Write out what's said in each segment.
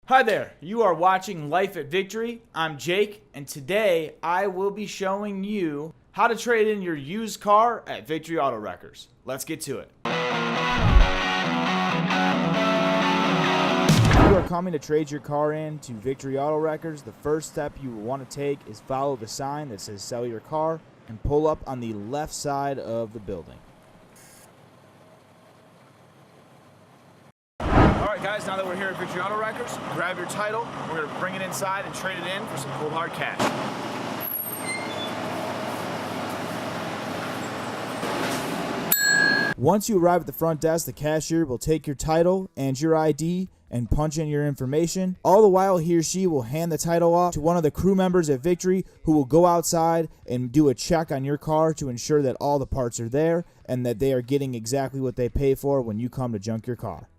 Hi there, you are watching Life at Victory. I'm Jake, and today I will be showing you how to trade in your used car at Victory Auto Wreckers. Let's get to it. If you are coming to trade your car in to Victory Auto Wreckers, the first step you will want to take is follow the sign that says sell your car and pull up on the left side of the building. Alright guys, now that we're here at Victory Auto Wreckers, grab your title. We're going to bring it inside and trade it in for some cold hard cash. Once you arrive at the front desk, the cashier will take your title and your ID and punch in your information. All the while, he or she will hand the title off to one of the crew members at Victory, who will go outside and do a check on your car to ensure that all the parts are there and that they are getting exactly what they pay for when you come to junk your car.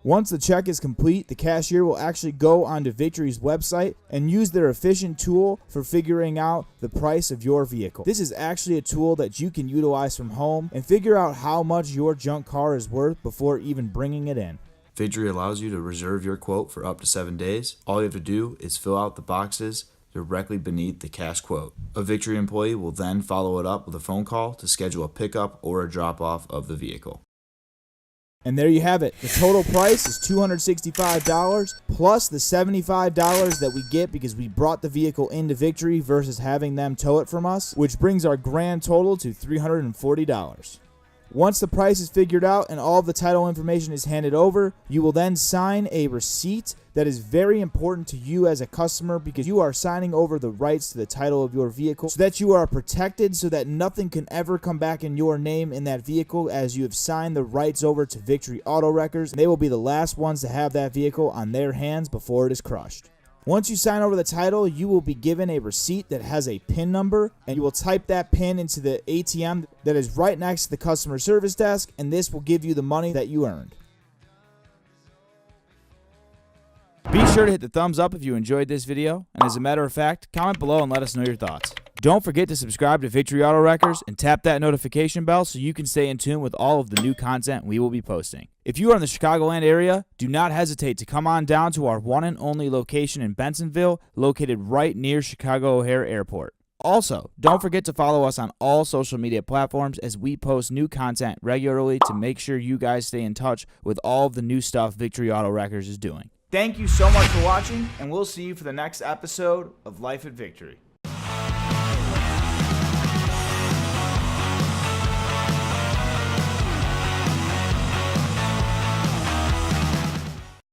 Once the check is complete, the cashier will actually go onto Victory's website and use their efficient tool for figuring out the price of your vehicle. This is actually a tool that you can utilize from home and figure out how much your junk car is worth before even bringing it in. Victory allows you to reserve your quote for up to 7 days. All you have to do is fill out the boxes directly beneath the cash quote. A Victory employee will then follow it up with a phone call to schedule a pickup or a drop-off of the vehicle. And there you have it. The total price is $265 plus the $75 that we get because we brought the vehicle into Victory versus having them tow it from us, which brings our grand total to $340. Once the price is figured out and all of the title information is handed over, you will then sign a receipt that is very important to you as a customer because you are signing over the rights to the title of your vehicle so that you are protected, so that nothing can ever come back in your name in that vehicle, as you have signed the rights over to Victory Auto Wreckers. They will be the last ones to have that vehicle on their hands before it is crushed. Once you sign over the title, you will be given a receipt that has a PIN number, and you will type that PIN into the ATM that is right next to the customer service desk, and this will give you the money that you earned. Be sure to hit the thumbs up if you enjoyed this video, and as a matter of fact, comment below and let us know your thoughts. Don't forget to subscribe to Victory Auto Wreckers and tap that notification bell so you can stay in tune with all of the new content we will be posting. If you are in the Chicagoland area, do not hesitate to come on down to our one and only location in Bensenville, located right near Chicago O'Hare Airport. Also, don't forget to follow us on all social media platforms as we post new content regularly to make sure you guys stay in touch with all of the new stuff Victory Auto Wreckers is doing. Thank you so much for watching, and we'll see you for the next episode of Life at Victory.